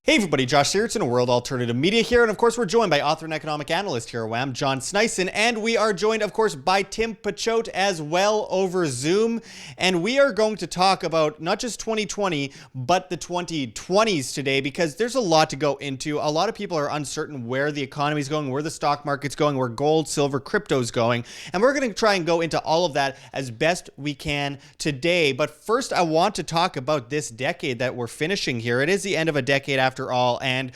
Hey everybody, Josh Sigurdson, a World Alternative Media here, and of course we're joined by author and economic analyst here at WAM, John Sneisen, and we are joined, of course, by Tim Picciott as well over Zoom, and we are going to talk about not just 2020, but the 2020s today, because there's a lot to go into. A lot of people are uncertain where the economy is going, where the stock market's going, where gold, silver, crypto's going, and we're going to try and go into all of that as best we can today. But first, I want to talk about this decade that we're finishing here. It is the end of a decade after all, and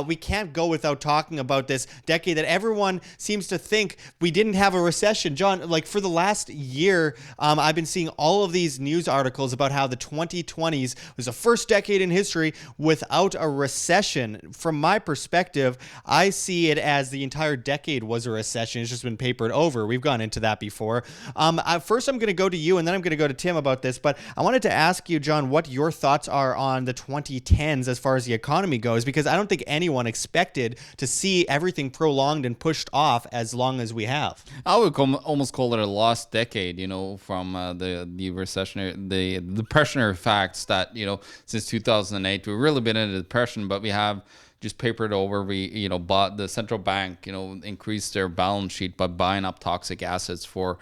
we can't go without talking about this decade that everyone seems to think we didn't have a recession. John, like for the last year, I've been seeing all of these news articles about how the 2020s was the first decade in history without a recession. From my perspective, I see it as the entire decade was a recession. It's just been papered over. We've gone into that before. First, I'm going to go to you, and then I'm going to go to Tim about this, but I wanted to ask you, John, what your thoughts are on the 2010s as far as the economy goes, because I don't think anyone expected to see everything prolonged and pushed off as long as we have. I would almost call it a lost decade, from the recessionary, the depressionary facts that, since 2008, we've really been in a depression, but we have just papered over. We, bought the central bank, increased their balance sheet by buying up toxic assets for,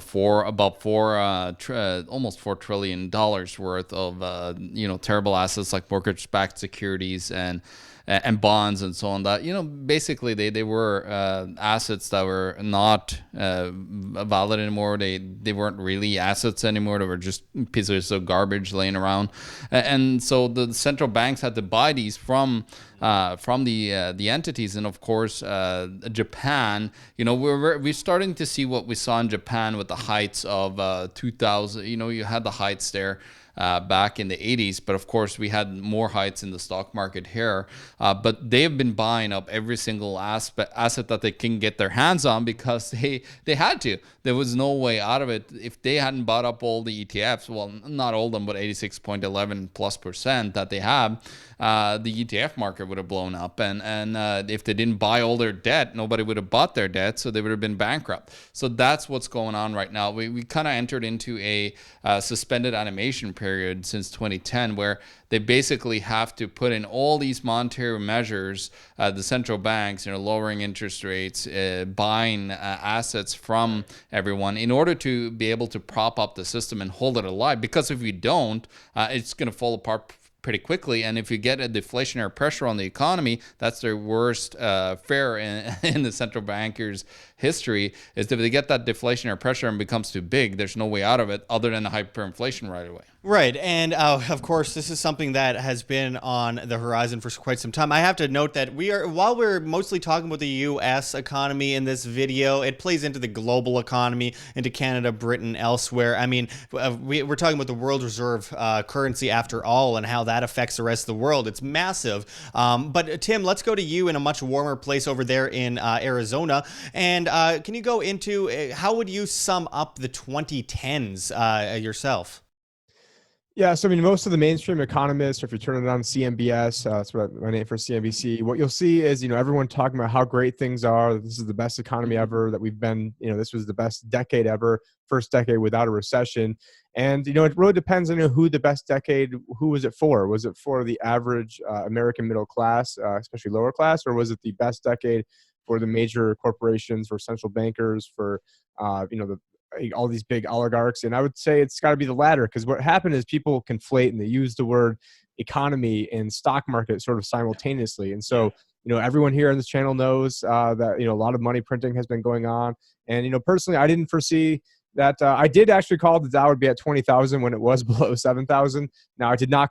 for about almost $4 trillion worth of, terrible assets like mortgage-backed securities and bonds and so on. That basically they were assets that were not valid anymore. They weren't really assets anymore. They were just pieces of garbage laying around, and so the central banks had to buy these from the entities. And of course, Japan. We're starting to see what we saw in Japan with the heights of 2000. You had the heights there. Back in the 80s, but of course we had more heights in the stock market here. But they have been buying up every single asset that they can get their hands on because they had to. There was no way out of it. If they hadn't bought up all the ETFs, well, not all of them, but 86.11+% that they have, the ETF market would have blown up. And if they didn't buy all their debt, nobody would have bought their debt, so they would have been bankrupt. So that's what's going on right now. We kind of entered into a suspended animation period since 2010, where they basically have to put in all these monetary measures, the central banks, lowering interest rates, buying assets from everyone in order to be able to prop up the system and hold it alive. Because if we don't, it's going to fall apart pretty quickly. And if you get a deflationary pressure on the economy, that's their worst fare in the central bankers' history, is if they get that deflationary pressure and becomes too big, there's no way out of it other than hyperinflation right away. Right, and of course, this is something that has been on the horizon for quite some time. I have to note that while we're mostly talking about the U.S. economy in this video, it plays into the global economy, into Canada, Britain, elsewhere. I mean, we're talking about the world reserve currency after all, and how that affects the rest of the world. It's massive. But Tim, let's go to you in a much warmer place over there in Arizona, and can you go into how would you sum up the 2010s yourself? Yeah, so I mean, most of the mainstream economists, or if you turn it on CNBS, that's what my name for CNBC, what you'll see is, everyone talking about how great things are. This is the best economy ever that we've been, this was the best decade ever, first decade without a recession. And, it really depends on who the best decade, who was it for? Was it for the average American middle class, especially lower class, or was it the best decade for the major corporations, for central bankers, for, all these big oligarchs? And I would say it's got to be the latter, because what happened is people conflate and they use the word economy and stock market sort of simultaneously. And so, everyone here on this channel knows that, a lot of money printing has been going on. And, personally, I didn't foresee that. I did actually call the Dow would be at 20,000 when it was below 7,000. Now, I did not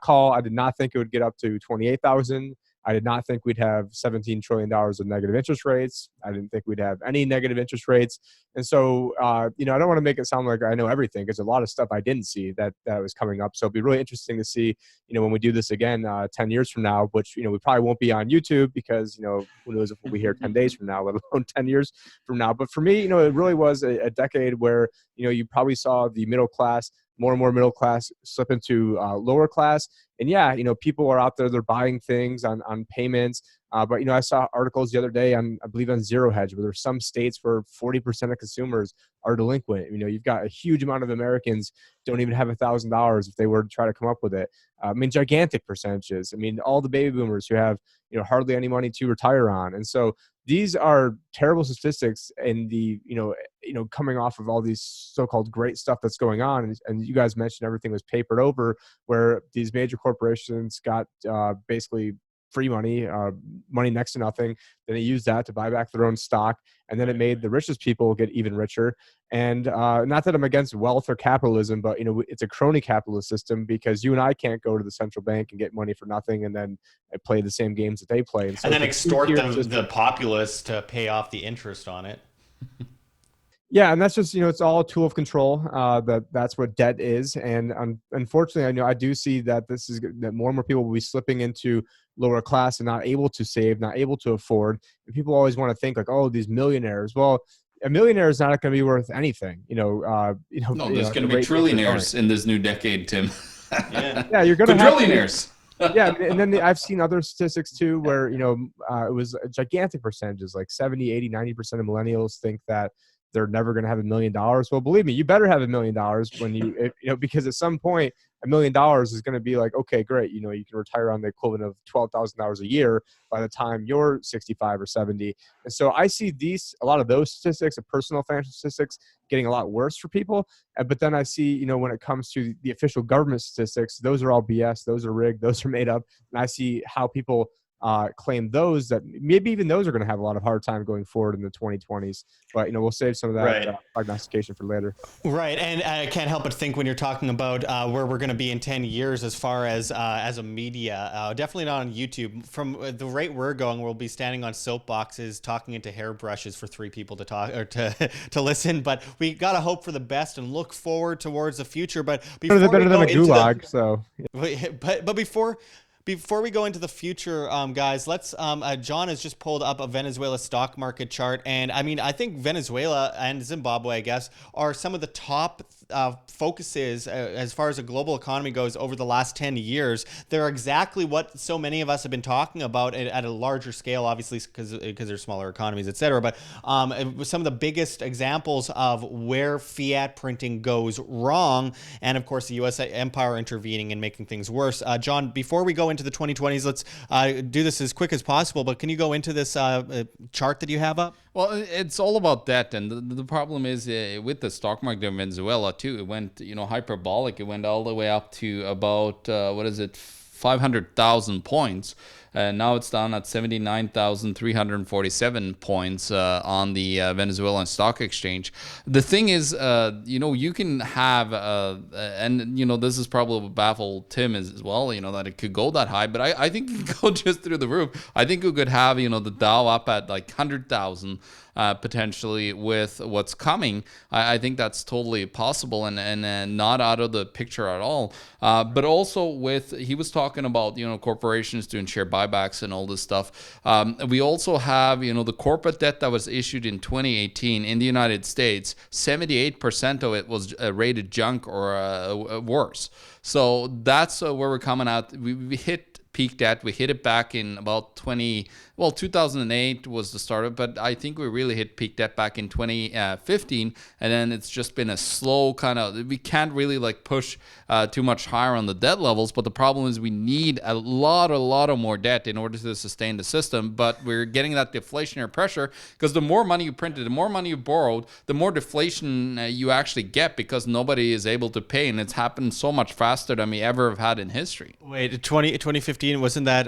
think it would get up to 28,000. I did not think we'd have $17 trillion of negative interest rates. I didn't think we'd have any negative interest rates. And so, I don't want to make it sound like I know everything, because a lot of stuff I didn't see that was coming up. So it'll be really interesting to see, when we do this again 10 years from now, which, we probably won't be on YouTube because, who knows if we'll be here 10 days from now, let alone 10 years from now. But for me, it really was a decade where, you probably saw the middle class, more and more middle class slip into lower class. And yeah, people are out there, they're buying things on payments. But I saw articles the other day on, I believe, on Zero Hedge, where there's some states where 40% of consumers are delinquent. You've got a huge amount of Americans don't even have $1,000 if they were to try to come up with it. Gigantic percentages. All the baby boomers who have hardly any money to retire on, and so these are terrible statistics. And coming off of all these so-called great stuff that's going on, and you guys mentioned everything was papered over, where these major corporations got basically free money, money next to nothing. Then they used that to buy back their own stock, and then it made the richest people get even richer. And not that I'm against wealth or capitalism, but it's a crony capitalist system, because you and I can't go to the central bank and get money for nothing and then play the same games that they play, and then extort the populace to pay off the interest on it. Yeah, and that's just it's all a tool of control. That's what debt is, and unfortunately, I do see that that more and more people will be slipping into lower class and not able to save, not able to afford. And people always want to think like, oh, these millionaires. Well, a millionaire is not going to be worth anything. No, there's going to be trillionaires in this new decade, Tim. Yeah, you're going to have trillionaires. Yeah, and then I've seen other statistics too, where it was gigantic percentages, like 70, 80, 90% of millennials think that they're never going to have $1 million. Well, believe me, you better have $1 million when because at some point $1 million is going to be like, okay, great. You can retire on the equivalent of $12,000 a year by the time you're 65 or 70. And so I see a lot of those statistics, of personal financial statistics, getting a lot worse for people. But then I see, when it comes to the official government statistics, those are all BS. Those are rigged. Those are made up. And I see how people claim those, that maybe even those are going to have a lot of hard time going forward in the 2020s. But we'll save some of that prognostication for later. Right, and I can't help but think when you're talking about where we're going to be in 10 years as far as a media, definitely not on YouTube. From the rate we're going, we'll be standing on soapboxes talking into hairbrushes for 3 people to talk or to listen. But we got to hope for the best and look forward towards the future. But before better than a gulag. Before we go into the future, guys, let's. John has just pulled up a Venezuela stock market chart, and I think Venezuela and Zimbabwe, I guess, are some of the top focuses as far as the global economy goes over the last 10 years. They're exactly what so many of us have been talking about at a larger scale, obviously because they're smaller economies, et cetera. But some of the biggest examples of where fiat printing goes wrong, and of course the U.S. empire intervening and making things worse. John, before we go into the 2020s, let's do this as quick as possible. But can you go into this chart that you have up? Well, it's all about that, and the problem is with the stock market in Venezuela too. It went, hyperbolic. It went all the way up to about 500,000 points. Now it's down at 79,347 points on the Venezuelan stock exchange. The thing is, you can have, and this is probably what baffled Tim as well, that it could go that high, but I think it could go just through the roof. I think we could have, the Dow up at like 100,000. Potentially with what's coming. I think that's totally possible and not out of the picture at all. But also he was talking about, corporations doing share buybacks and all this stuff. We also have, the corporate debt that was issued in 2018 in the United States, 78% of it was rated junk or worse. So that's where we're coming out. We hit peak debt. We hit it back in about 2008 was the start of it, but I think we really hit peak debt back in 2015, and then it's just been a slow kind of, we can't really push too much higher on the debt levels, but the problem is we need a lot of more debt in order to sustain the system, but we're getting that deflationary pressure because the more money you printed, the more money you borrowed, the more deflation you actually get because nobody is able to pay, and it's happened so much faster than we ever have had in history. Wait, 2015, wasn't that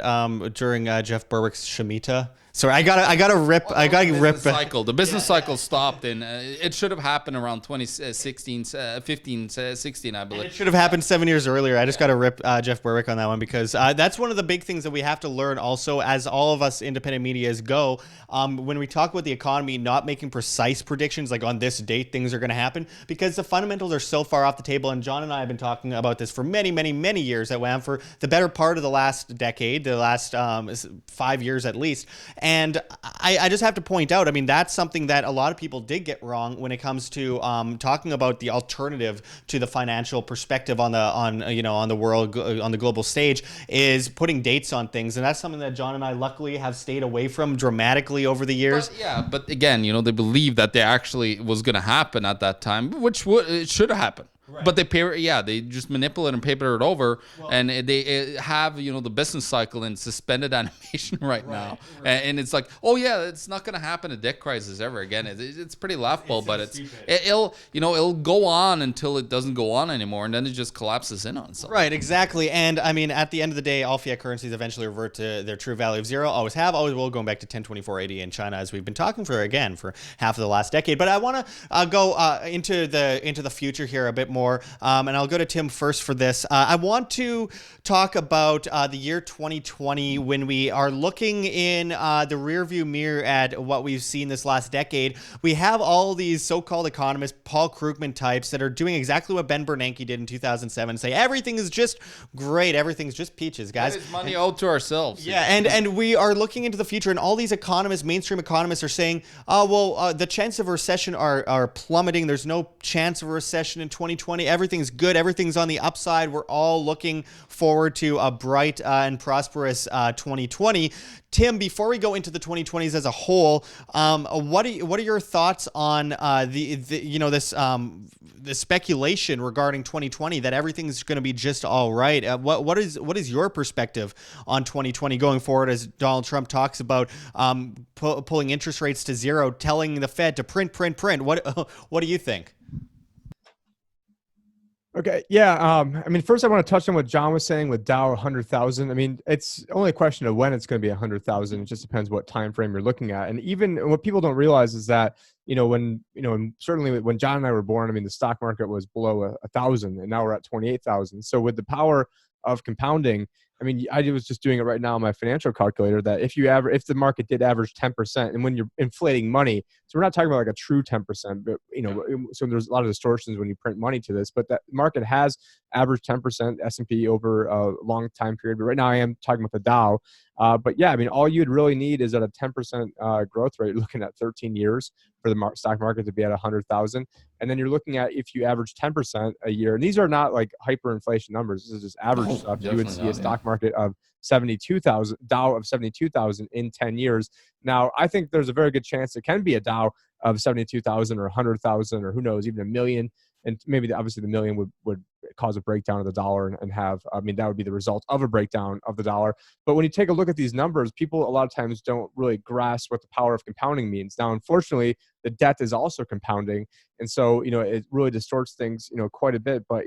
during Jeff Berwick's Shemitah? Sorry, I gotta rip. The business cycle stopped, and it should have happened around 2016, 15, 16, I believe. And it should have happened 7 years earlier. I just gotta rip Jeff Berwick on that one because that's one of the big things that we have to learn. Also, as all of us independent medias go, when we talk about the economy, not making precise predictions like on this date things are going to happen because the fundamentals are so far off the table. And John and I have been talking about this for many, many, many years at WAM for the better part of the last decade, the last 5 years at least. And I just have to point out, I mean, that's something that a lot of people did get wrong when it comes to talking about the alternative to the financial perspective on the world, on the global stage, is putting dates on things. And that's something that John and I luckily have stayed away from dramatically over the years. But again, they believe that they actually was going to happen at that time, which it should have happened. Right. But they just manipulate and paper it over, and they have the business cycle in suspended animation right now, and it's like, oh yeah, it's not going to happen a debt crisis ever again. It's pretty laughable, but it'll go on until it doesn't go on anymore, and then it just collapses in on itself. Right, exactly. And I mean, at the end of the day, all fiat currencies eventually revert to their true value of zero. Always have, always will, going back to 1024.80 in China, as we've been talking for half of the last decade. But I want to go into the future here a bit more. And I'll go to Tim first for this. I want to talk about the year 2020 when we are looking in the rearview mirror at what we've seen this last decade. We have all these so-called economists, Paul Krugman types, that are doing exactly what Ben Bernanke did in 2007, say everything is just great, everything's just peaches, guys. That is money owed to ourselves. Yeah, and we are looking into the future, and all these economists, mainstream economists, are saying, the chances of a recession are plummeting. There's no chance of a recession in 2020. Everything's good. Everything's on the upside. We're all looking forward to a bright and prosperous 2020. Tim, before we go into the 2020s as a whole, what are your thoughts on the speculation regarding 2020 that everything's going to be just all right? What is your perspective on 2020 going forward as Donald Trump talks about pulling interest rates to zero, telling the Fed to print? What do you think? Okay. Yeah. I mean, first I want to touch on what John was saying with Dow 100,000. I mean, it's only a question of when it's going to be 100,000. It just depends what time frame you're looking at. And even what people don't realize is that, certainly when John and I were born, I mean, the stock market was below 1,000 and now we're at 28,000. So with the power of compounding, I mean, I was just doing it right now on my financial calculator that if the market did average 10%, and when you're inflating money, so we're not talking about like a true 10%, but so there's a lot of distortions when you print money to this, but that market has averaged 10% S&P over a long time period. But right now I am talking about the Dow. But yeah, I mean, all you'd really need is at a 10% growth rate, looking at 13 years for the stock market to be at 100,000. And then you're looking at, if you average 10% a year, and these are not like hyperinflation numbers, this is just average stuff. You would see a stock market of 72,000, Dow of 72,000 in 10 years. Now, I think there's a very good chance it can be a Dow of 72,000 or 100,000 or who knows, even a million. And maybe obviously the million would cause a breakdown of the dollar and have, I mean, that would be the result of a breakdown of the dollar. But when you take a look at these numbers, people a lot of times don't really grasp what the power of compounding means. Now, unfortunately, the debt is also compounding. And so, it really distorts things, quite a bit. But,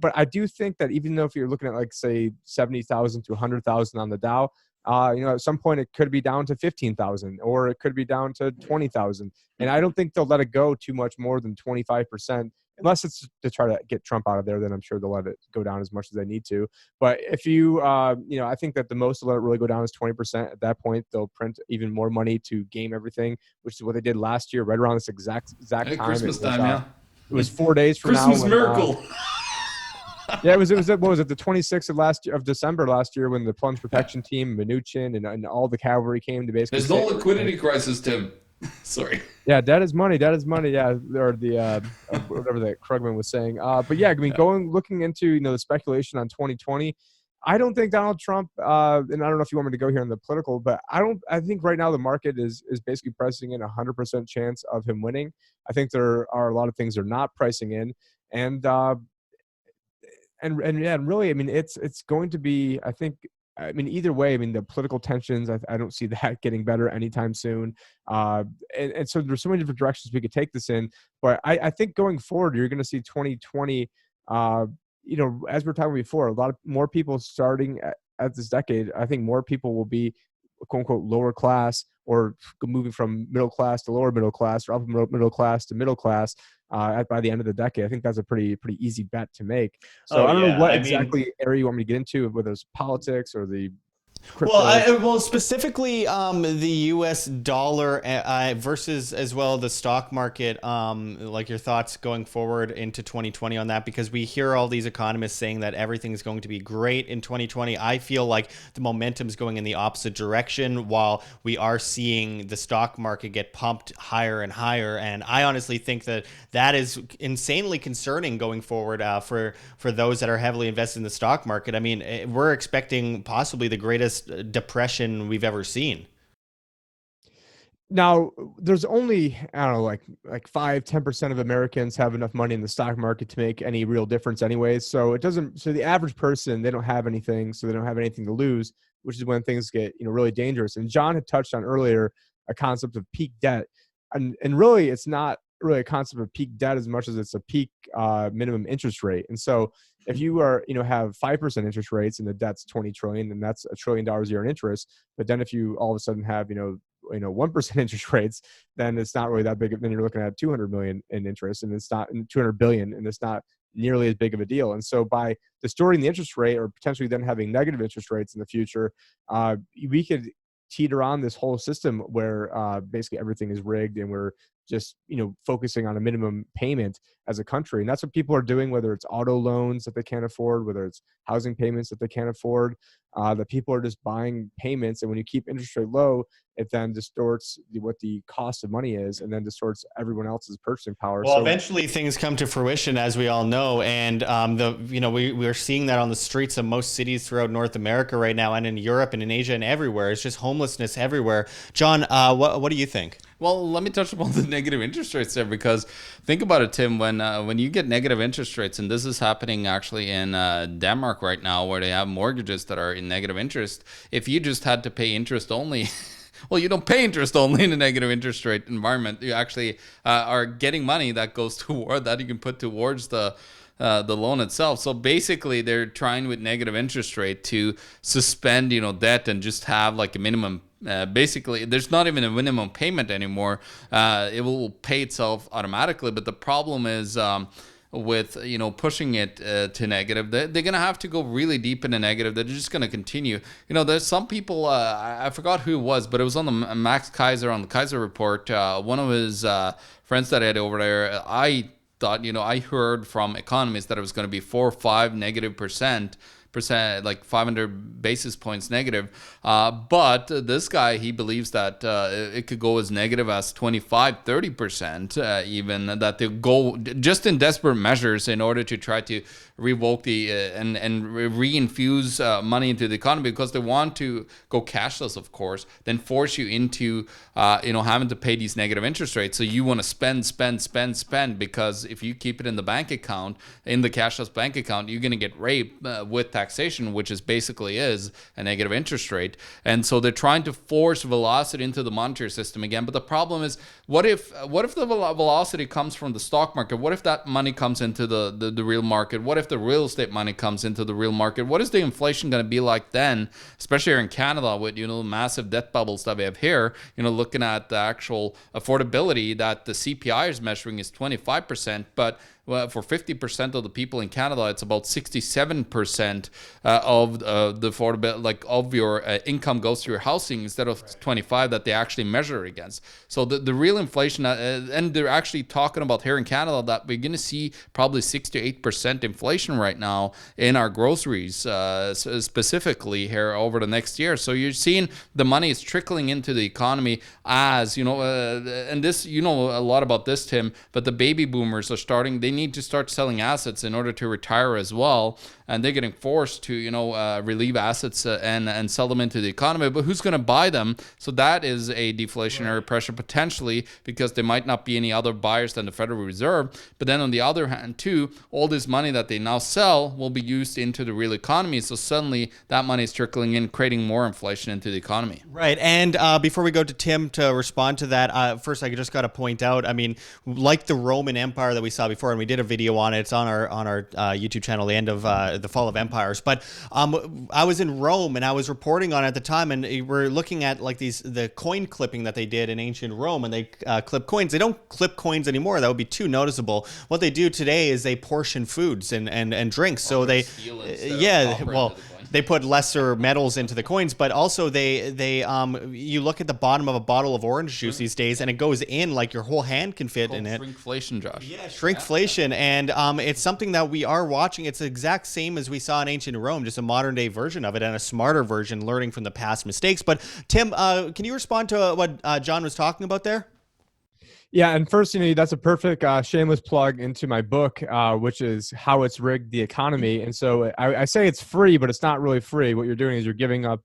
but I do think that even though if you're looking at like, say, 70,000 to 100,000 on the Dow, at some point it could be down to 15,000 or it could be down to 20,000. And I don't think they'll let it go too much more than 25%, unless it's to try to get Trump out of there. Then I'm sure they'll let it go down as much as they need to. But if I think that the most they'll let it really go down is 20%. At that point, they'll print even more money to game everything, which is what they did last year, right around this exact time. Christmas time, yeah. It was 4 days from now. Christmas miracle. Yeah, it was what was it, the 26th of December last year, when the plunge protection team, Mnuchin and all the cavalry came to basically. There's no liquidity crisis, Tim. Sorry. Yeah, that is money. Yeah, or the whatever that Krugman was saying. But yeah, I mean, looking into the speculation on 2020, I don't think Donald Trump. And I don't know if you want me to go here on the political, but I think right now the market is basically pricing in 100% chance of him winning. I think there are a lot of things they're not pricing in, and really, I mean, it's going to be, I mean, either way, I mean, the political tensions, I don't see that getting better anytime soon. And so there's so many different directions we could take this in. But I think going forward, you're going to see 2020, as we were talking before, a lot of more people starting at this decade. I think more people will be, quote unquote, lower class, or moving from middle class to lower middle class, or upper middle class to middle class by the end of the decade. I think that's a pretty easy bet to make. So I don't know what exactly area you want me to get into, whether it's politics or the crypto. Well, specifically the U.S. dollar versus as well the stock market. Like your thoughts going forward into 2020 on that, because we hear all these economists saying that everything is going to be great in 2020. I feel like the momentum is going in the opposite direction, while we are seeing the stock market get pumped higher and higher. And I honestly think that that is insanely concerning going forward for those that are heavily invested in the stock market. I mean, we're expecting possibly the greatest depression we've ever seen. Now, there's only, I don't know, like 5-10% of Americans have enough money in the stock market to make any real difference anyways. So it doesn't, so the average person, they don't have anything, so they don't have anything to lose, which is when things get, really dangerous. And John had touched on earlier a concept of peak debt. And really, it's not really a concept of peak debt as much as it's a peak minimum interest rate. And so if you are, have 5% interest rates and the debt's 20 trillion, and that's $1 trillion a year in interest. But then if you all of a sudden have, 1% interest rates, then it's not really that big. Then you're looking at 200 million in interest, and it's not 200 billion, and it's not nearly as big of a deal. And so by distorting the interest rate, or potentially then having negative interest rates in the future, we could teeter on this whole system where basically everything is rigged, and we're just focusing on a minimum payment as a country. And that's what people are doing, whether it's auto loans that they can't afford, whether it's housing payments that they can't afford, that people are just buying payments. And when you keep interest rate low, it then distorts what the cost of money is, and then distorts everyone else's purchasing power. Well, eventually things come to fruition, as we all know, and we're seeing that on the streets of most cities throughout North America right now, and in Europe and in Asia and everywhere. It's just homelessness everywhere. John, what do you think? Well, let me touch upon the negative interest rates there, because think about it, Tim. When you get negative interest rates, and this is happening actually in Denmark right now, where they have mortgages that are in negative interest. If you just had to pay interest only, well, you don't pay interest only in a negative interest rate environment. You actually are getting money that goes toward that you can put towards the loan itself. So basically, they're trying with negative interest rate to suspend, debt, and just have like a minimum. Basically, there's not even a minimum payment anymore. It will pay itself automatically. But the problem is with pushing it to negative, they're gonna have to go really deep into negative. They're just gonna continue. There's some people. I forgot who it was, but it was on the Max Kaiser on the Kaiser Report. One of his friends that I had over there. I thought, I heard from economists that it was going to be 4 or 5 negative percent, like 500 basis points negative. But this guy, he believes that it could go as negative as 25-30%, even, that they go just in desperate measures in order to try to revoke the and reinfuse money into the economy, because they want to go cashless, of course, then force you into having to pay these negative interest rates. So you want to spend, because if you keep it in the bank account, in the cashless bank account, you're going to get raped with taxation, which is basically is a negative interest rate. And so they're trying to force velocity into the monetary system again. But the problem is, what if the velocity comes from the stock market? What if that money comes into the real market? What if the real estate money comes into the real market? What is the inflation going to be like then, especially here in Canada with massive debt bubbles that we have here? Looking at the actual affordability that the CPI is measuring is 25%, but for 50% of the people in Canada, it's about 67% of the affordability, like of your income goes to your housing, instead of 25 that they actually measure against. So the real inflation, and they're actually talking about here in Canada that we're going to see probably 6 to 8% inflation right now in our groceries, specifically here over the next year. So you're seeing the money is trickling into the economy as, and this, a lot about this, Tim, but the baby boomers are starting, they need to start selling assets in order to retire as well, and they're getting forced to relieve assets and sell them into the economy. But who's going to buy them? So that is a deflationary pressure potentially, because there might not be any other buyers than the Federal Reserve. But then on the other hand too, all this money that they now sell will be used into the real economy, so suddenly that money is trickling in, creating more inflation into the economy. Right. And before we go to Tim to respond to that, first I just got to point out, I mean, like the Roman Empire that we saw before, and we did a video on it. It's on our YouTube channel, the end of the fall of empires. But I was in Rome and I was reporting on it at the time, and we're looking at like the coin clipping that they did in ancient Rome, and they clip coins. They don't clip coins anymore. That would be too noticeable. What they do today is they portion foods and drinks. So they, they put lesser metals into the coins, but also they you look at the bottom of a bottle of orange juice these days, and it goes in like your whole hand can fit in it. Shrinkflation, Josh. Yeah, shrinkflation, and it's something that we are watching. It's the exact same as we saw in ancient Rome, just a modern day version of it and a smarter version, learning from the past mistakes. But Tim, can you respond to what John was talking about there? Yeah, and first, that's a perfect shameless plug into my book, which is How It's Rigged the Economy. And so I say it's free, but it's not really free. What you're doing is you're giving up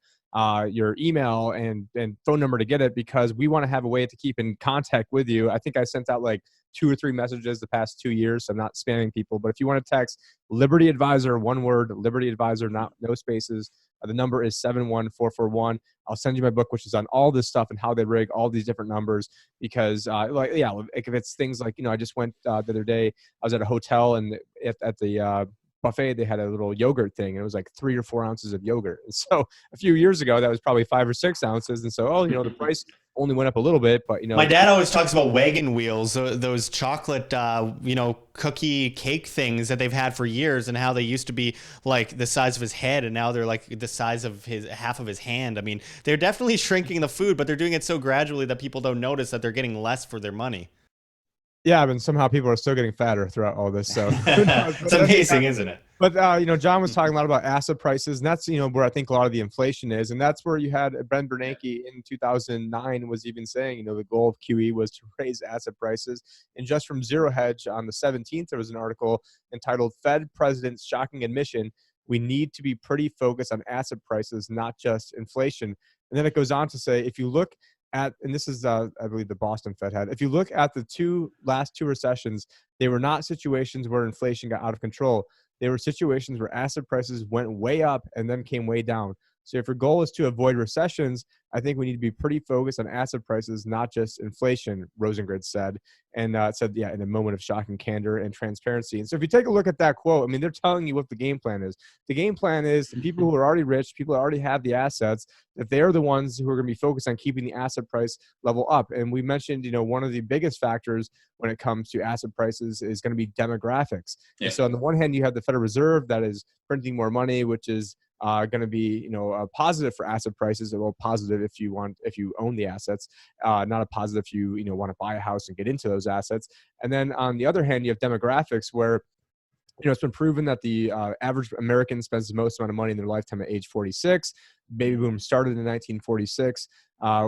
your email and phone number to get it, because we want to have a way to keep in contact with you. I think I sent out like 2 or 3 messages the past 2 years, so I'm not spamming people. But if you want to text Liberty Advisor, one word, Liberty Advisor, no spaces, the number is 71441. I'll send you my book, which is on all this stuff and how they rig all these different numbers. Because, if it's things like, I just went the other day, I was at a hotel, and at the buffet, they had a little yogurt thing, and it was like 3 or 4 ounces of yogurt. And so a few years ago, that was probably 5 or 6 ounces. And so, the price only went up a little bit, but my dad always talks about wagon wheels, those chocolate, cookie cake things that they've had for years, and how they used to be like the size of his head, and now they're like the size of half of his hand. I mean, they're definitely shrinking the food, but they're doing it so gradually that people don't notice that they're getting less for their money. Yeah, but somehow people are still getting fatter throughout all this. So it's amazing, isn't it? But, John was talking a lot about asset prices, and that's, where I think a lot of the inflation is. And that's where you had Ben Bernanke in 2009 was even saying, the goal of QE was to raise asset prices. And just from Zero Hedge on the 17th, there was an article entitled Fed President's Shocking Admission, We Need to Be Pretty Focused on Asset Prices, Not Just Inflation. And then it goes on to say, if you look at, and this is, I believe, the Boston Fed had, if you look at the last two recessions, they were not situations where inflation got out of control. They were situations where asset prices went way up and then came way down. So if your goal is to avoid recessions, I think we need to be pretty focused on asset prices, not just inflation, Rosengren said. And said, in a moment of shocking candor and transparency. And so if you take a look at that quote, I mean, they're telling you what the game plan is. The game plan is the people who are already rich, people who already have the assets, that they're the ones who are going to be focused on keeping the asset price level up. And we mentioned, one of the biggest factors when it comes to asset prices is going to be demographics. Yeah. And so on the one hand, you have the Federal Reserve that is printing more money, which is going to be, a positive for asset prices. Well, positive if you own the assets, not a positive if you want to buy a house and get into those assets. And then on the other hand, you have demographics where, it's been proven that the average American spends the most amount of money in their lifetime at age 46. Baby boom started in 1946,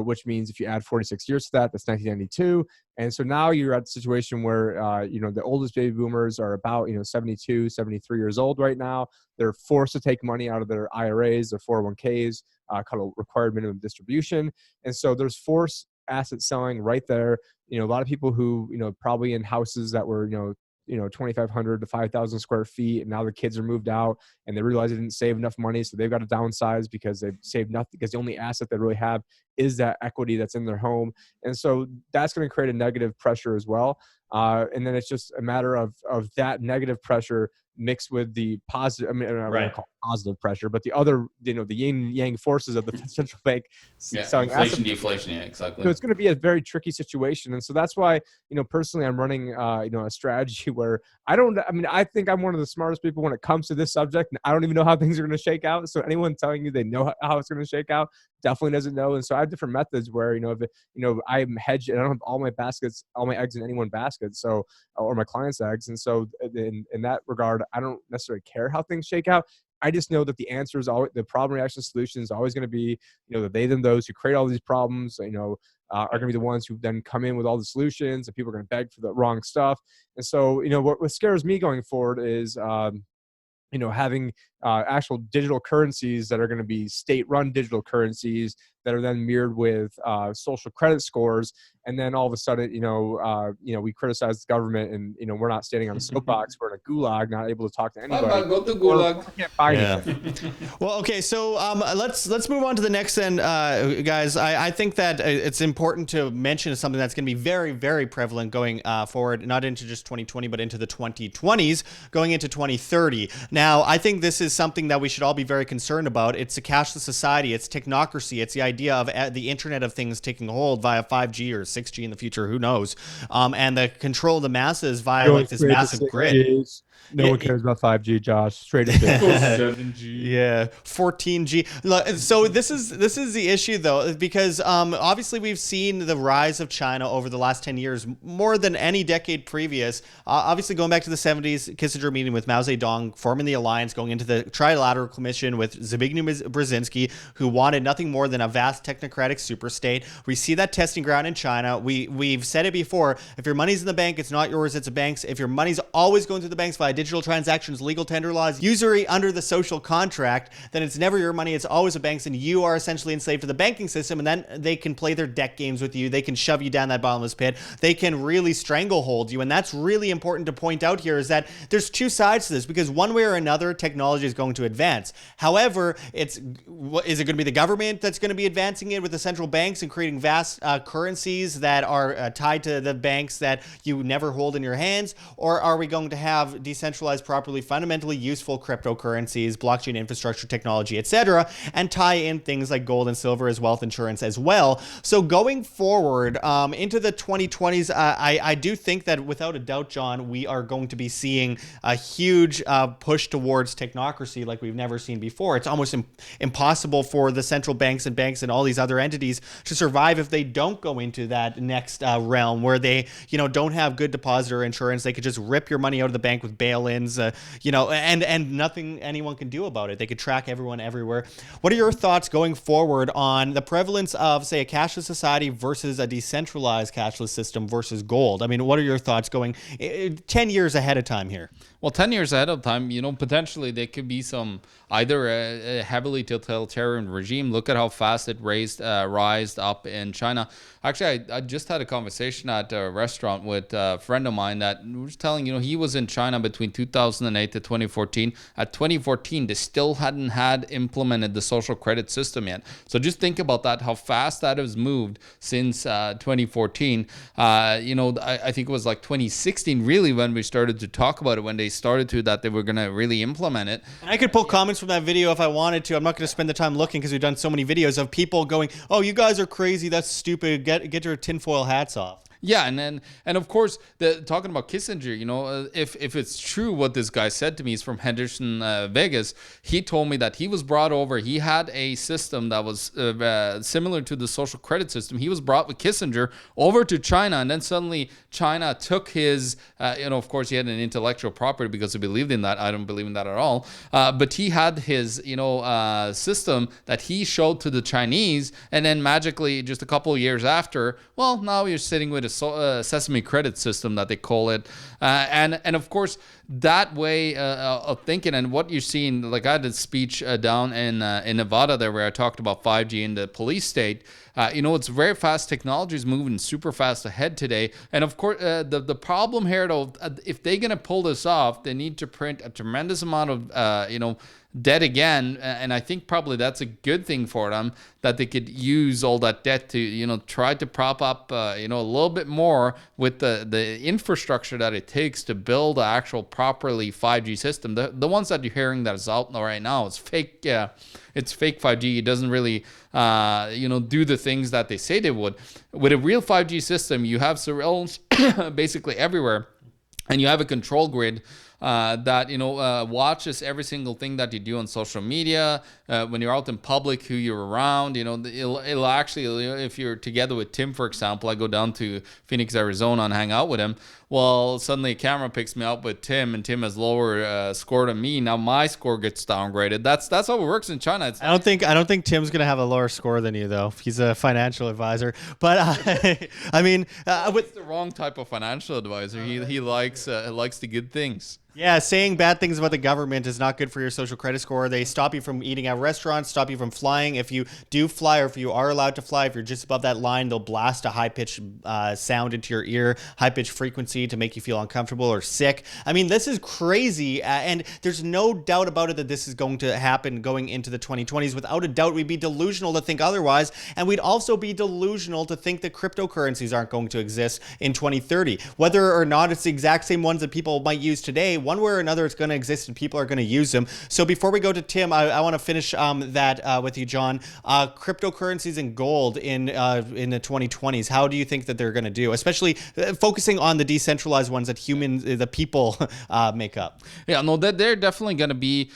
which means if you add 46 years to that, that's 1992. And so now you're at a situation where, the oldest baby boomers are about, 72, 73 years old right now. They're forced to take money out of their IRAs, their 401ks, called a required minimum distribution. And so there's forced asset selling right there. A lot of people who, probably in houses that were, 2,500 to 5,000 square feet. And now the kids are moved out and they realize they didn't save enough money. So they've got to downsize because they've saved nothing, because the only asset they really have is that equity that's in their home. And so that's going to create a negative pressure as well. And then it's just a matter of that negative pressure mixed with the positive, I don't want to call it positive pressure, but the other, the yin yang forces of the central bank selling inflation, deflation, exactly. So it's going to be a very tricky situation. And so that's why, personally, I'm running, a strategy where I think I'm one of the smartest people when it comes to this subject. And I don't even know how things are going to shake out. So anyone telling you they know how it's going to shake out definitely doesn't know. And so I have different methods where, I'm hedged and I don't have all my eggs in any one basket. So, or my clients' eggs. And so in that regard, I don't necessarily care how things shake out. I just know that the answer is always, the problem reaction solution is always going to be, the they, them, those who create all these problems, are going to be the ones who then come in with all the solutions, and people are going to beg for the wrong stuff. And so, what scares me going forward is, having actual digital currencies that are going to be state-run digital currencies that are then mirrored with social credit scores. And then all of a sudden, we criticize the government and, we're not standing on a soapbox. We're in a gulag, not able to talk to anybody. Go to gulag. We can't buy anything. Well, okay. So let's move on to the next end, guys. I think that it's important to mention something that's going to be very, very prevalent going forward, not into just 2020, but into the 2020s, going into 2030. Now, I think this is something that we should all be very concerned about. It's a cashless society. It's technocracy. It's the idea of the Internet of Things taking hold via 5G or 6G in the future, who knows? And the control of the masses via like this massive grid. No Yeah, one cares about 5G, Josh. Straight to business. 7G. Yeah, 14G. So this is the issue though, because obviously we've seen the rise of China over the last 10 years more than any decade previous. Obviously going back to the 70s, Kissinger meeting with Mao Zedong, forming the alliance, going into the Trilateral Commission with Zbigniew Brzezinski, who wanted nothing more than a vast technocratic superstate. We see that testing ground in China. We've said it before. If your money's in the bank, it's not yours, it's a bank's. If your money's always going through the banks via digital transactions, legal tender laws, usury under the social contract, then it's never your money, it's always a bank's, and you are essentially enslaved to the banking system, and then they can play their deck games with you. They can shove you down that bottomless pit. They can really stranglehold you, and that's really important to point out here, is that there's two sides to this, because one way or another, technology is going to advance. However, is it going to be the government that's going to be advancing it with the central banks and creating vast currencies that are tied to the banks that you never hold in your hands, or are we going to have decentralized, properly, fundamentally useful cryptocurrencies, blockchain infrastructure, technology, etc., and tie in things like gold and silver as wealth insurance as well? So going forward into the 2020s, I do think that without a doubt, John, we are going to be seeing a huge push towards technocracy like we've never seen before. It's almost impossible for the central banks and all these other entities to survive if they don't go into that next realm where they, don't have good depositor insurance. They could just rip your money out of the bank with bail-ins, and nothing anyone can do about it. They could track everyone everywhere. What are your thoughts going forward on the prevalence of, say, a cashless society versus a decentralized cashless system versus gold? I mean, what are your thoughts going 10 years ahead of time here? Well, 10 years ahead of time, potentially there could be either a heavily totalitarian regime. Look at how fast it rised up in China. Actually, I just had a conversation at a restaurant with a friend of mine that was telling, he was in China between 2008 to 2014. At 2014, they still hadn't implemented the social credit system yet. So just think about that, how fast that has moved since 2014. I think it was like 2016 really when we started to talk about it, when they started to that they were going to really implement it. And I could pull comments from that video if I wanted to. I'm not going to spend the time looking because we've done so many videos of people going, "Oh, you guys are crazy. That's stupid. Get your tinfoil hats off." Yeah, and of course, talking about Kissinger, if it's true what this guy said to me, he's from Henderson, Vegas. He told me that he was brought over. He had a system that was similar to the social credit system. He was brought with Kissinger over to China, and then suddenly China took his, of course, he had an intellectual property because he believed in that. I don't believe in that at all. But he had his, system that he showed to the Chinese, and then magically, just a couple of years after, well, now you're sitting with a Sesame credit system that they call it, and of course that way of thinking and what you're seeing. Like I did a speech down in Nevada there where I talked about 5G in the police state. It's very fast. Technology is moving super fast ahead today, and of course the problem here though, if they're gonna pull this off, they need to print a tremendous amount of debt again, and I think probably that's a good thing for them, that they could use all that debt to try to prop up a little bit more with the infrastructure that it takes to build an actual properly 5G system. The ones that you're hearing that is out right now, it's fake. It's fake 5G. It doesn't really do the things that they say they would. With a real 5G system, you have surveillance basically everywhere, and you have a control grid that watches every single thing that you do on social media, when you're out in public, who you're around. It'll actually, if you're together with Tim, for example, I go down to Phoenix, Arizona and hang out with him. Well, suddenly a camera picks me up with Tim, and Tim has lower score than me. Now my score gets downgraded. That's how it works in China. I don't think Tim's gonna have a lower score than you though. He's a financial advisor, but I mean, with the wrong type of financial advisor. He likes the good things. Yeah, saying bad things about the government is not good for your social credit score. They stop you from eating at restaurants, stop you from flying. If you do fly, or if you are allowed to fly, if you're just above that line, they'll blast a high-pitched sound into your ear, high-pitched frequency to make you feel uncomfortable or sick. I mean, this is crazy, and there's no doubt about it that this is going to happen going into the 2020s. Without a doubt, we'd be delusional to think otherwise, and we'd also be delusional to think that cryptocurrencies aren't going to exist in 2030. Whether or not it's the exact same ones that people might use today, one way or another, it's going to exist and people are going to use them. So before we go to Tim, I want to finish that with you, John. Cryptocurrencies and gold in the 2020s. How do you think that they're going to do, especially focusing on the decentralized ones that the people make up? Yeah, no, they're definitely going to be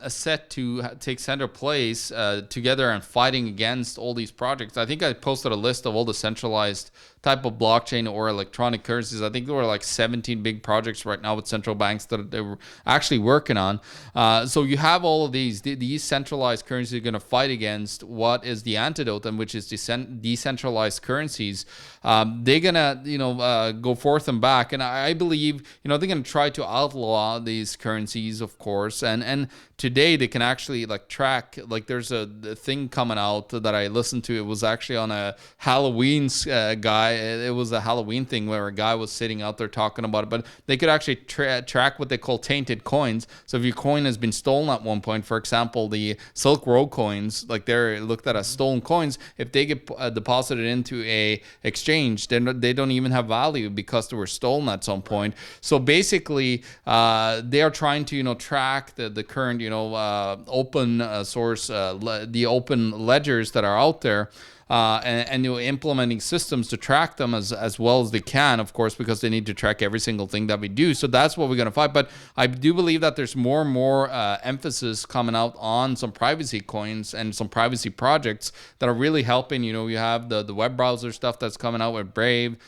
set to take center place together and fighting against all these projects. I think I posted a list of all the centralized type of blockchain or electronic currencies. I think there were like 17 big projects right now with central banks that they were actually working on. So you have all of these centralized currencies are going to fight against what is the antidote, and which is decentralized currencies. They're going to, go forth and back. And I believe, they're going to try to outlaw these currencies, of course. And today they can actually track, there's a thing coming out that I listened to. It was actually on a Halloween guy. It was a Halloween thing where a guy was sitting out there talking about it, but they could actually track what they call tainted coins. So if your coin has been stolen at one point, for example, the Silk Road coins, they're looked at as stolen coins. If they get deposited into a exchange, then they don't even have value because they were stolen at some point. So basically, they are trying to track the current open source, the open ledgers that are out there. And implementing systems to track them as well as they can, of course, because they need to track every single thing that we do. So that's what we're going to fight. But I do believe that there's more and more emphasis coming out on some privacy coins and some privacy projects that are really helping. You have the web browser stuff that's coming out with Brave.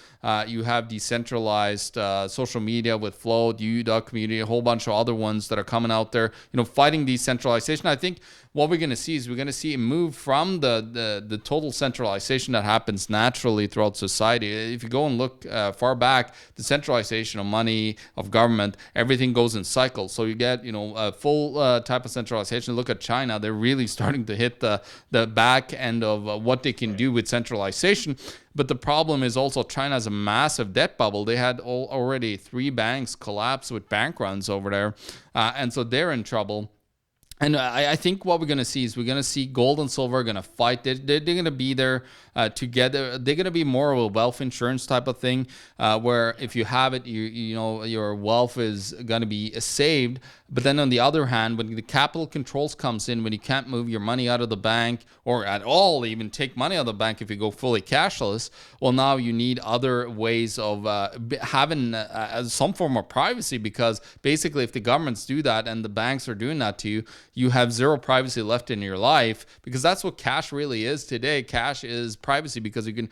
You have decentralized social media with Flow, the U.community, a whole bunch of other ones that are coming out there, fighting decentralization. I think what we're going to see is we're going to see a move from the total centralization that happens naturally throughout society. If you go and look far back, the centralization of money, of government, everything goes in cycles. So you get, a full type of centralization. Look at China. They're really starting to hit the back end of what they can do with centralization. But the problem is also China has a massive debt bubble. They had already 3 banks collapse with bank runs over there. And so they're in trouble. And I think what we're going to see is we're going to see gold and silver are going to fight. They're going to be there together. They're going to be more of a wealth insurance type of thing, where if you have it, your wealth is going to be saved. But then on the other hand, when the capital controls comes in, when you can't move your money out of the bank or at all even take money out of the bank if you go fully cashless, well, now you need other ways of having some form of privacy, because basically if the governments do that and the banks are doing that to you, you have zero privacy left in your life, because that's what cash really is today. Cash is privacy, because you can,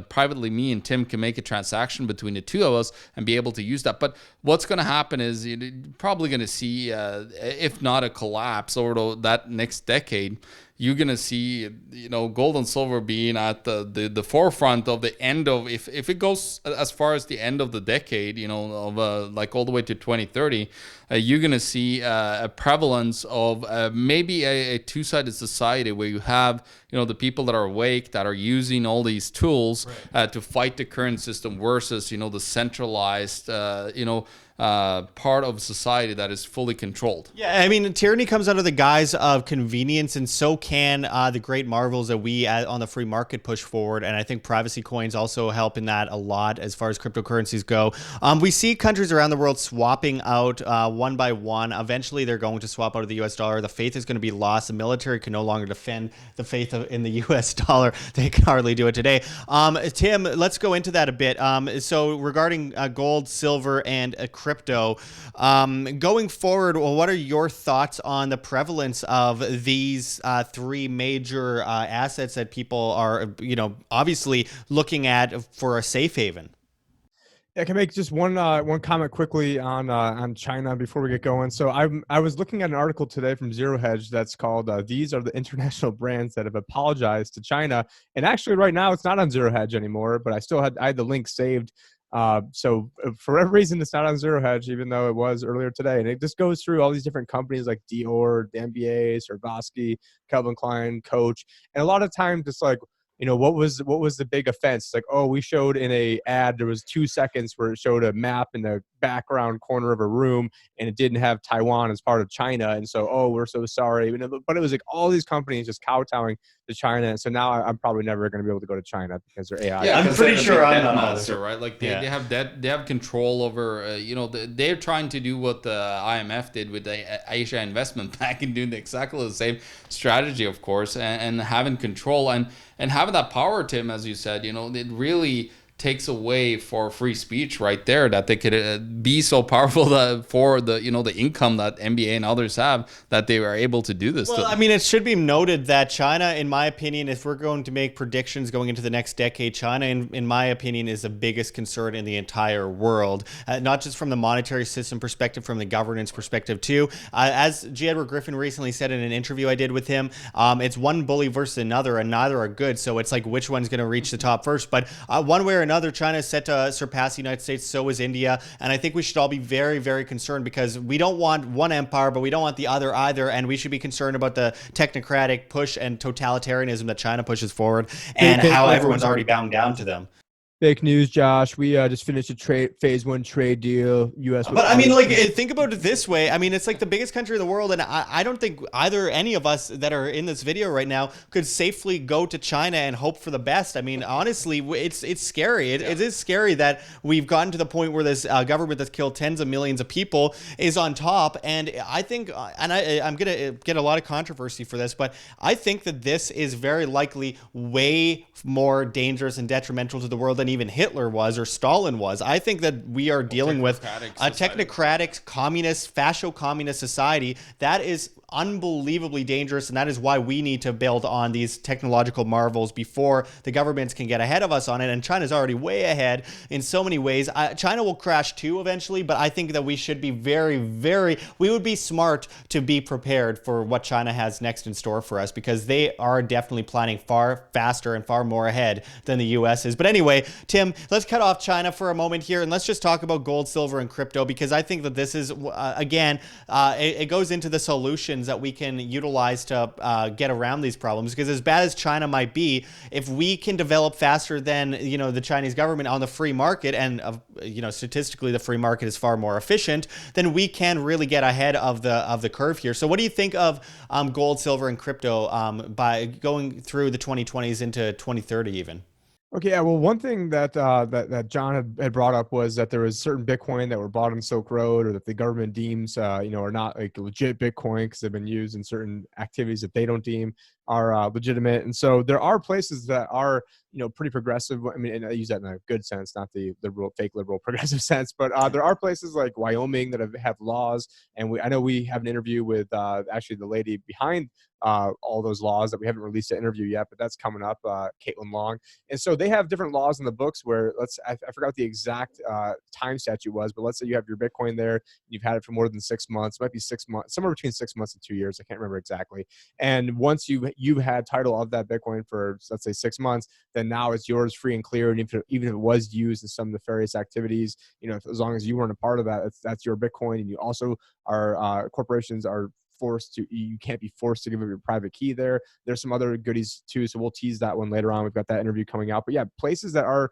privately, me and Tim can make a transaction between the two of us and be able to use that. But what's going to happen is you're probably going to see, if not a collapse over that next decade, you're going to see, gold and silver being at the forefront of the end of, if it goes as far as the end of the decade, of all the way to 2030, you're going to see a prevalence of maybe a two-sided society where you have, the people that are awake, that are using all these tools to fight the current system versus, the centralized, part of society that is fully controlled. Yeah, I mean, tyranny comes under the guise of convenience, and so can the great marvels that we on the free market push forward. And I think privacy coins also help in that a lot as far as cryptocurrencies go. We see countries around the world swapping out one by one. Eventually, they're going to swap out of the U.S. dollar. The faith is going to be lost. The military can no longer defend the faith in the U.S. dollar. They can hardly do it today. Tim, let's go into that a bit. So regarding gold, silver, and crypto, going forward, well, what are your thoughts on the prevalence of these 3 major assets that people are, obviously looking at for a safe haven? I can make just one comment quickly on China before we get going. So I was looking at an article today from Zero Hedge that's called "These are the international brands that have apologized to China." And actually, right now it's not on Zero Hedge anymore, but I had the link saved. So for whatever reason, it's not on Zero Hedge, even though it was earlier today. And it just goes through all these different companies like Dior, the NBA, Swarovski, Calvin Klein, Coach, and a lot of times it's like, what was the big offense? It's like, oh, we showed in a ad, there was 2 seconds where it showed a map in the background corner of a room and it didn't have Taiwan as part of China. And so, oh, we're so sorry. But it was like all these companies just kowtowing to China. And so now I'm probably never going to be able to go to China because their AI. Yeah, I'm pretty sure I'm not monster, right? Like they have they have control over, they're trying to do what the IMF did with the Asia Investment Bank and doing exactly the same strategy, of course, and having control and having that power, Tim, as you said, it really takes away for free speech right there, that they could be so powerful that for the the income that NBA and others have, that they were able to do this. Well, I mean, it should be noted that China, in my opinion, if we're going to make predictions going into the next decade, China, in my opinion, is the biggest concern in the entire world, not just from the monetary system perspective, from the governance perspective too. As G. Edward Griffin recently said in an interview I did with him, it's one bully versus another, and neither are good. So it's like, which one's going to reach the top first? But one way or another, China is set to surpass the United States. So is India. And I think we should all be very, very concerned, because we don't want one empire, but we don't want the other either. And we should be concerned about the technocratic push and totalitarianism that China pushes forward, and how everyone's already bowing down to them. Fake news, Josh. We just finished a phase 1 trade deal. U.S. But I mean, like, think about it this way. I mean, it's like the biggest country in the world, and I don't think any of us that are in this video right now could safely go to China and hope for the best. I mean, honestly, it's scary. It is scary that we've gotten to the point where this government that's killed tens of millions of people is on top. And I think, and I'm gonna get a lot of controversy for this, but I think that this is very likely way more dangerous and detrimental to the world than even Hitler was or Stalin was. I think that we are dealing with a technocratic, communist, fascio-communist society that is unbelievably dangerous, and that is why we need to build on these technological marvels before the governments can get ahead of us on it. And China's already way ahead in so many ways. China will crash too eventually, but I think that we should be we would be smart to be prepared for what China has next in store for us, because they are definitely planning far faster and far more ahead than the US is. But anyway, Tim, let's cut off China for a moment here, and let's just talk about gold, silver, and crypto, because I think that this is, again, it goes into the solution that we can utilize to get around these problems. Because as bad as China might be, if we can develop faster than the Chinese government on the free market, and statistically the free market is far more efficient, then we can really get ahead of the curve here. So what do you think of gold, silver, and crypto by going through the 2020s into 2030 even? Okay, yeah. Well, one thing that that John had brought up was that there was certain Bitcoin that were bought on Silk Road, or that the government deems are not like legit Bitcoin because they've been used in certain activities that they don't deem are legitimate. And so there are places that are pretty progressive. I mean, and I use that in a good sense, not the liberal, fake liberal progressive sense. But there are places like Wyoming that have laws, and I know we have an interview with actually the lady behind all those laws that we haven't released an interview yet, but that's coming up, Caitlin Long. And so they have different laws in the books where I forgot what the exact time statute was, but let's say you have your Bitcoin there, you've had it for more than 6 months, it might be 6 months, somewhere between 6 months and 2 years. I can't remember exactly. And once you've had title of that Bitcoin for, let's say, 6 months, then now it's yours free and clear. And even if it was used in some nefarious activities, as long as you weren't a part of that, that's your Bitcoin. And you also are, corporations are you can't be forced to give up your private key there. There's some other goodies too, so we'll tease that one later on. We've got that interview coming out. But yeah, places that are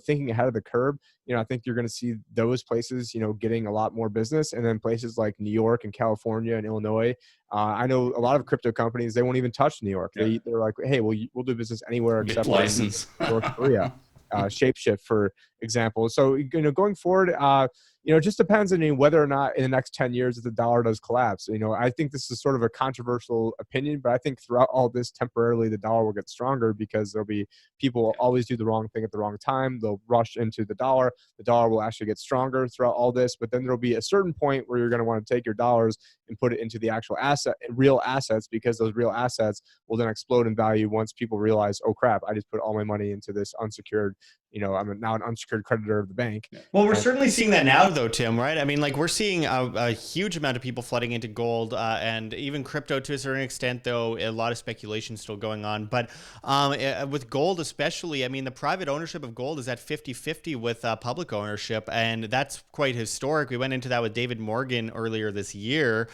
thinking ahead of the curve, I think you're going to see those places getting a lot more business. And then places like New York and California and Illinois, I know a lot of crypto companies, they won't even touch New York. They're like, hey, we'll do business anywhere except license North Korea. Shapeshift, for example. So going forward, it just depends on whether or not in the next 10 years if the dollar does collapse. I think this is sort of a controversial opinion, but I think throughout all this, temporarily the dollar will get stronger, because there'll be people always do the wrong thing at the wrong time. They'll rush into the dollar. The dollar will actually get stronger throughout all this, but then there'll be a certain point where you're going to want to take your dollars and put it into the actual real assets, because those real assets will then explode in value once people realize, oh crap, I just put all my money into this unsecured I'm now an unsecured creditor of the bank. Well, we're And certainly seeing that now, though, Tim, right? I mean, like, we're seeing a huge amount of people flooding into gold and even crypto to a certain extent, though a lot of speculation still going on. But with gold especially, I mean, the private ownership of gold is at 50-50 with public ownership, and that's quite historic. We went into that with David Morgan earlier this year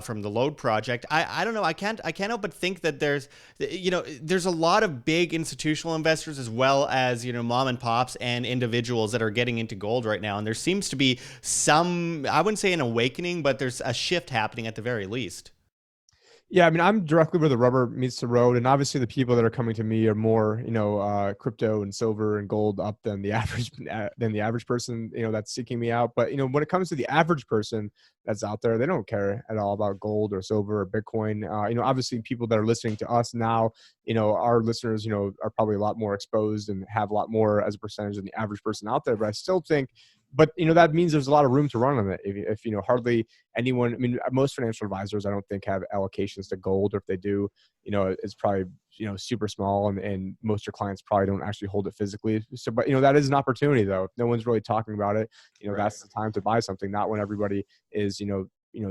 from the Load Project. I don't know. I can't help but think that there's a lot of big institutional investors as well as, mom and pops and individuals that are getting into gold right now. And there seems to be some, I wouldn't say an awakening, but there's a shift happening at the very least. Yeah, I mean, I'm directly where the rubber meets the road, and obviously the people that are coming to me are more, crypto and silver and gold up than the average person, that's seeking me out. But when it comes to the average person that's out there, they don't care at all about gold or silver or Bitcoin. Obviously people that are listening to us now, our listeners, are probably a lot more exposed and have a lot more as a percentage than the average person out there. But I still think. But that means there's a lot of room to run on it. If hardly anyone, I mean, most financial advisors, I don't think have allocations to gold, or if they do, it's probably super small, and most of your clients probably don't actually hold it physically. So, but that is an opportunity though. If no one's really talking about it, Right. That's the time to buy something, not when everybody is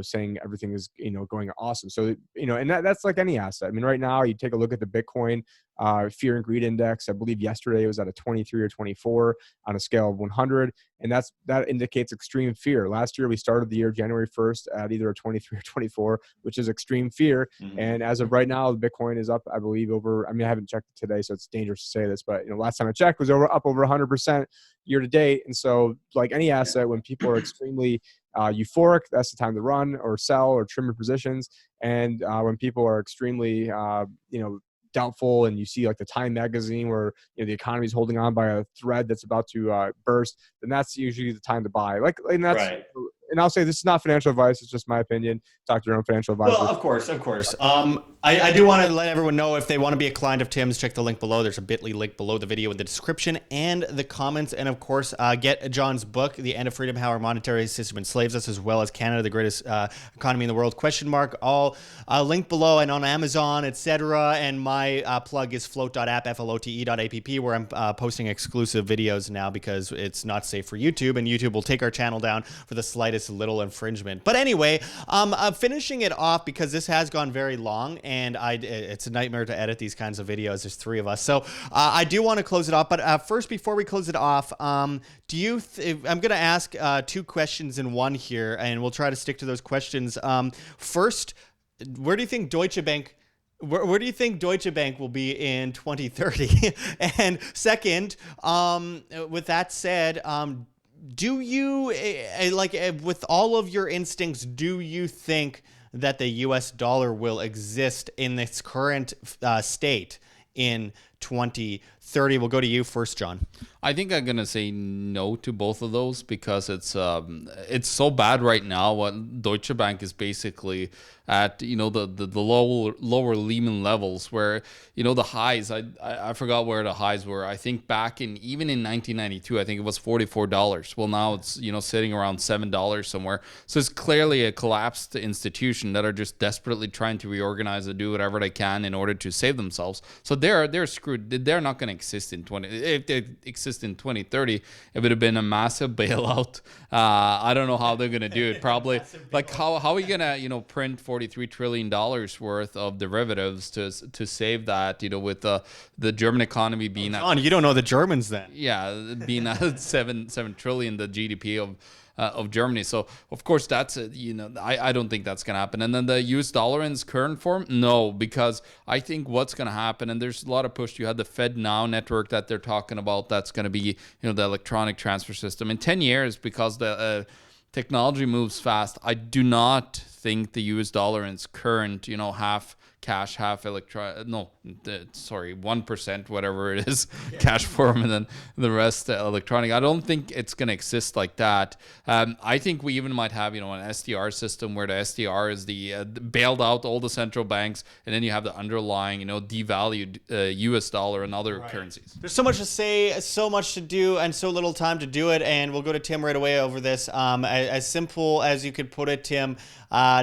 saying everything is going awesome. So and that's like any asset. I mean, right now you take a look at the Bitcoin fear and greed index. I believe yesterday it was at a 23 or 24 on a scale of 100, and that indicates extreme fear. Last year we started the year January 1st at either a 23 or 24, which is extreme fear. Mm-hmm. And as of right now, the Bitcoin is up, I believe, over. I mean, I haven't checked it today, so it's dangerous to say this, but last time I checked, it was up over 100% year to date. And so, like any asset, when people are extremely euphoric, that's the time to run or sell or trim your positions. And when people are extremely doubtful, and you see like the Time magazine where the economy is holding on by a thread that's about to burst, then that's usually the time to buy. And that's Right. And I'll say this is not financial advice; it's just my opinion. Talk to your own financial advisor. Well, of course. I do want to let everyone know, if they want to be a client of Tim's, check the link below. There's a bit.ly link below the video in the description and the comments. And of course, get John's book, The End of Freedom: How Our Monetary System Enslaves Us, as well as Canada, the Greatest Economy in the World, ? All linked below and on Amazon, etc. And my plug is float.app, flote.app, where I'm posting exclusive videos now because it's not safe for YouTube, and YouTube will take our channel down for the slightest little infringement. But anyway, finishing it off, because this has gone very long, and it's a nightmare to edit these kinds of videos. There's three of us, so I do want to close it off. But first, before we close it off, I'm going to ask two questions in one here, and we'll try to stick to those questions. First, where do you think Deutsche Bank will be in 2030? And second, with that said, do you, with all of your instincts, do you think that the US dollar will exist in its current state in 2030? We'll go to you first, John. I think I'm gonna say no to both of those, because it's so bad right now. What Deutsche Bank is basically at, the lower Lehman levels, where the highs. I forgot where the highs were. I think back even in 1992, I think it was $44. Well, now it's sitting around $7 somewhere. So it's clearly a collapsed institution that are just desperately trying to reorganize and do whatever they can in order to save themselves. So they're screwed. They're not going to exist if they exist in 2030. It would have been a massive bailout. I don't know how they're going to do it. Probably like how are you going to print $43 trillion worth of derivatives to save that, with the German economy being John, you don't know the Germans then. Yeah, being at 7 trillion, the GDP of Germany. So of course that's I don't think that's going to happen. And then the US dollar in its current form, no, because I think what's going to happen, and there's a lot of push. You had the Fed Now network that they're talking about. That's going to be the electronic transfer system in 10 years, because the technology moves fast. I do not think the US dollar in its current half cash, half 1%, whatever it is, cash form, and then the rest electronic. I don't think it's going to exist like that. I think we even might have, an SDR system where the SDR is the bailed out all the central banks, and then you have the underlying, devalued US dollar and other currencies. There's so much to say, so much to do, and so little time to do it. And we'll go to Tim right away over this. As simple as you could put it, Tim,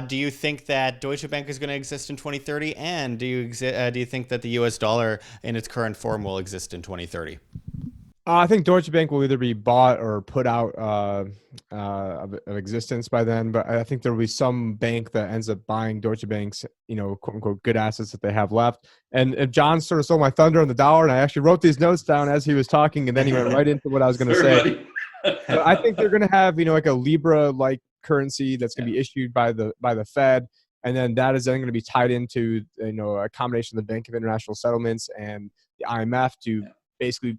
do you think that Deutsche Bank is going to exist in 2030? And do you think that the US dollar in its current form will exist in 2030? I think Deutsche Bank will either be bought or put out of existence by then. But I think there will be some bank that ends up buying Deutsche Bank's, quote unquote, good assets that they have left. And if John sort of stole my thunder on the dollar, and I actually wrote these notes down as he was talking, and then he went right into what I was going to say. But I think they're going to have, like a Libra-like currency that's going to be issued by the Fed. And then that is then going to be tied into, a combination of the Bank of International Settlements and the IMF to basically,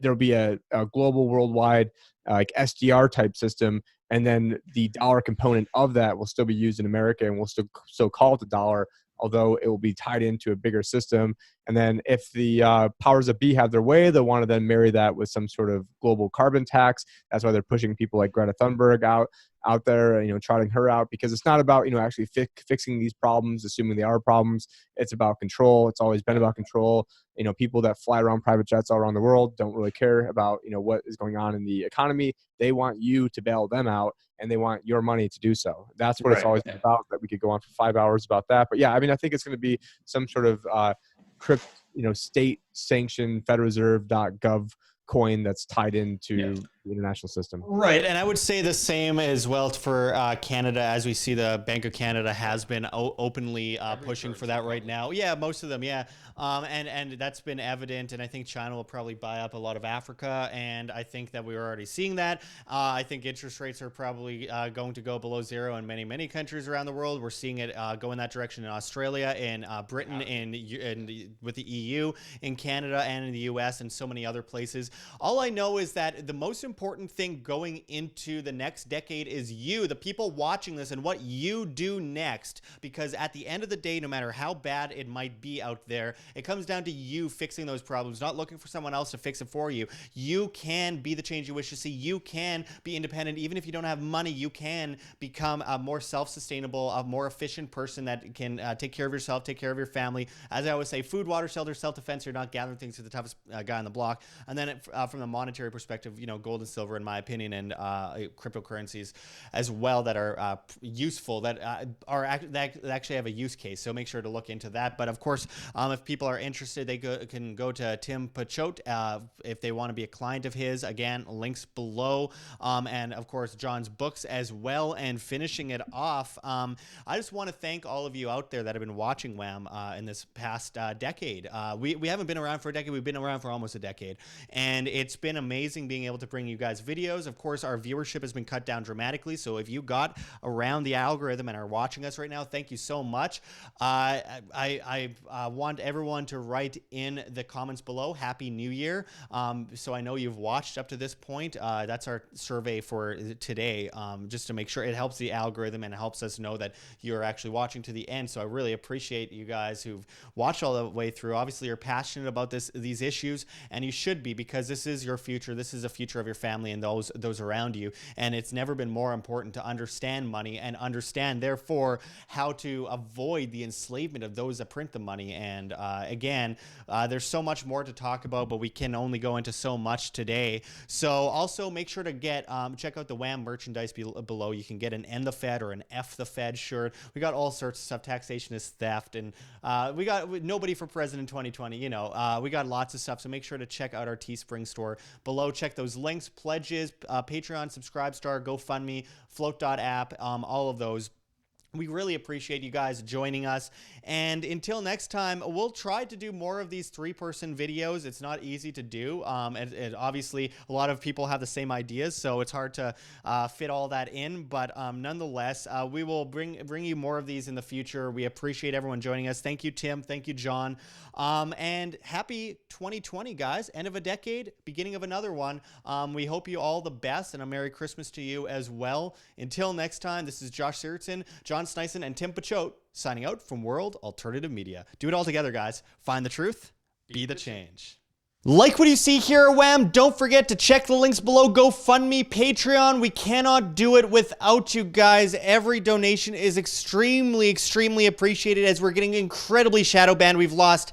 there'll be a global worldwide like SDR type system. And then the dollar component of that will still be used in America and we'll still call it the dollar, although it will be tied into a bigger system. And then if the powers that be have their way, they'll want to then marry that with some sort of global carbon tax. That's why they're pushing people like Greta Thunberg out there, trotting her out, because it's not about, actually fixing these problems, assuming they are problems. It's about control. It's always been about control. People that fly around private jets all around the world don't really care about, what is going on in the economy. They want you to bail them out, and they want your money to do so. That's what it's always been about. That we could go on for 5 hours about that. But yeah, I think it's going to be some sort of state sanctioned FedReserve.gov coin that's tied into the international system. Right. And I would say the same as well for Canada, as we see the Bank of Canada has been openly pushing for that right now. Yeah, most of them. Yeah. And that's been evident. And I think China will probably buy up a lot of Africa. And I think that we're already seeing that. I think interest rates are probably going to go below zero in many, many countries around the world. We're seeing it go in that direction in Australia, in Britain, with the EU, in Canada, and in the US, and so many other places. All I know is that the most important thing going into the next decade is you, the people watching this, and what you do next. Because at the end of the day, no matter how bad it might be out there, it comes down to you fixing those problems, not looking for someone else to fix it for you. You can be the change you wish to see. You can be independent. Even if you don't have money, you can become a more self-sustainable, a more efficient person that can take care of yourself, take care of your family. As I always say, food, water, shelter, self-defense. You're not gathering things to the toughest guy on the block. And then from the monetary perspective, gold and silver, in my opinion, and cryptocurrencies as well that are useful, that actually have a use case. So make sure to look into that. But of course, if people are interested, they can go to Tim Picciott if they want to be a client of his. Again, links below. And of course, John's books as well. And finishing it off, I just want to thank all of you out there that have been watching Wham in this past decade. We haven't been around for a decade. We've been around for almost a decade. And it's been amazing being able to bring you guys videos. Of course, our viewership has been cut down dramatically. So if you got around the algorithm and are watching us right now, thank you so much. I want everyone to write in the comments below, Happy New Year. So I know you've watched up to this point. That's our survey for today, just to make sure it helps the algorithm and it helps us know that you're actually watching to the end. So I really appreciate you guys who've watched all the way through. Obviously, you're passionate about these issues, and you should be, because this is your future. This is the future of your family and those around you. And it's never been more important to understand money and understand, therefore, how to avoid the enslavement of those that print the money. And again, there's so much more to talk about, but we can only go into so much today. So also make sure to check out the Wham merchandise below. You can get an End the Fed or an F the Fed shirt. We got all sorts of stuff. Taxation is theft, and we got nobody for president 2020. We got lots of stuff. So make sure to check out our Teespring store below. Check those links, pledges, Patreon, Subscribestar, GoFundMe, Float.app, all of those. We really appreciate you guys joining us. And until next time, we'll try to do more of these 3-person videos. It's not easy to do. And obviously, a lot of people have the same ideas, so it's hard to fit all that in. But nonetheless, we will bring you more of these in the future. We appreciate everyone joining us. Thank you, Tim. Thank you, John. And happy 2020, guys. End of a decade, beginning of another one. We hope you all the best, and a Merry Christmas to you as well. Until next time, this is Josh Sigurdson, John Sneisen, and Tim Picciott signing out from World Alternative Media. Do it all together, guys. Find the truth, be the change. Like what you see here at Wham, don't forget to check the links below. GoFundMe, Patreon. We cannot do it without you guys. Every donation is extremely, extremely appreciated, as we're getting incredibly shadow banned. We've lost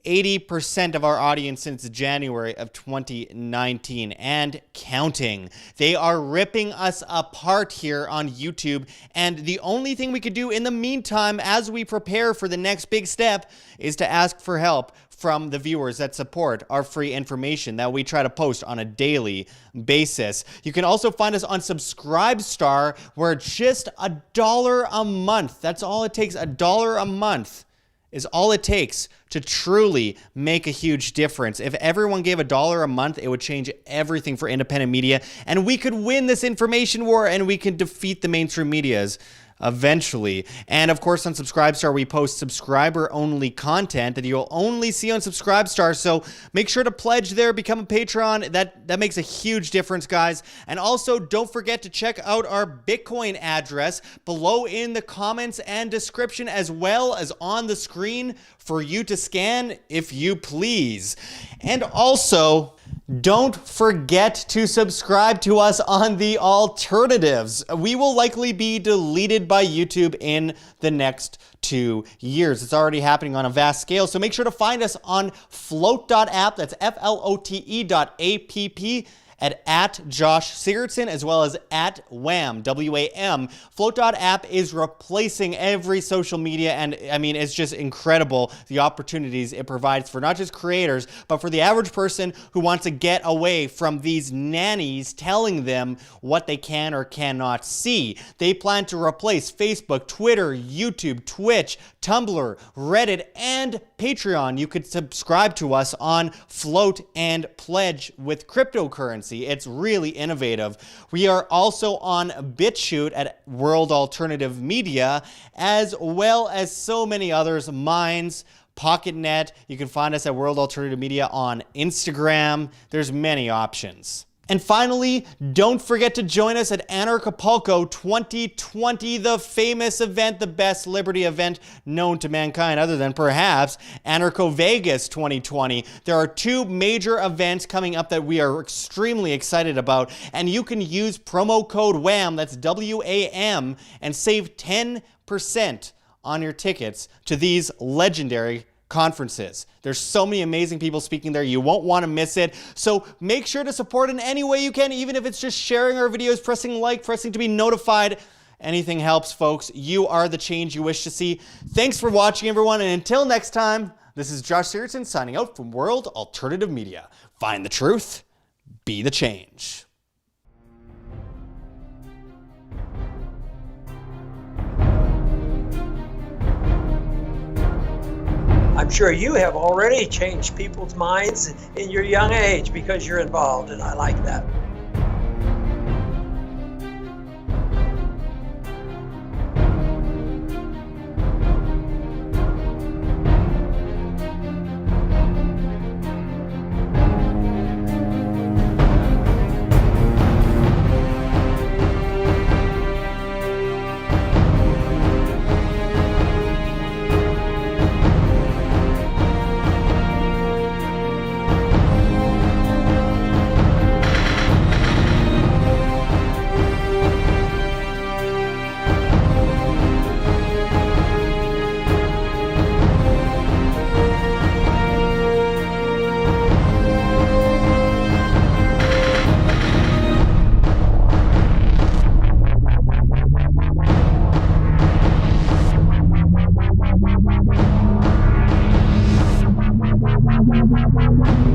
80% of our audience since January of 2019 and counting. They are ripping us apart here on YouTube, and the only thing we could do in the meantime as we prepare for the next big step is to ask for help from the viewers that support our free information that we try to post on a daily basis. You can also find us on Subscribestar, where just $1 a month, that's all it takes, $1 a month is all it takes to truly make a huge difference. If everyone gave $1 a month, it would change everything for independent media, and we could win this information war, and we can defeat the mainstream medias eventually. And of course, on Subscribestar, we post subscriber-only content that you'll only see on Subscribestar. So make sure to pledge there, become a Patreon. That makes a huge difference, guys. And also, don't forget to check out our Bitcoin address below in the comments and description, as well as on the screen for you to scan, if you please. And also, don't forget to subscribe to us on the alternatives. We will likely be deleted by YouTube in the next 2 years. It's already happening on a vast scale, so make sure to find us on float.app. That's flote.app. At Josh Sigurdson, as well as at WAM, W-A-M. Float.app is replacing every social media, and I mean, it's just incredible the opportunities it provides for not just creators, but for the average person who wants to get away from these nannies telling them what they can or cannot see. They plan to replace Facebook, Twitter, YouTube, Twitch, Tumblr, Reddit, and Patreon. You could subscribe to us on Float and pledge with cryptocurrency. It's really innovative. We are also on Picciott at World Alternative Media, as well as so many others, Minds, PocketNet. You can find us at World Alternative Media on Instagram. There's many options. And finally, don't forget to join us at Anarchapulco 2020, the famous event, the best liberty event known to mankind, other than perhaps Anarcho Vegas 2020. There are 2 major events coming up that we are extremely excited about, and you can use promo code WAM, that's W-A-M, and save 10% on your tickets to these legendary conferences. There's so many amazing people speaking there. You won't want to miss it. So make sure to support in any way you can, even if it's just sharing our videos, pressing like, pressing to be notified. Anything helps, folks. You are the change you wish to see. Thanks for watching, everyone. And until next time, this is Josh Sigurdson signing out from World Alternative Media. Find the truth, be the change. I'm sure you have already changed people's minds in your young age because you're involved, and I like that. Thank you.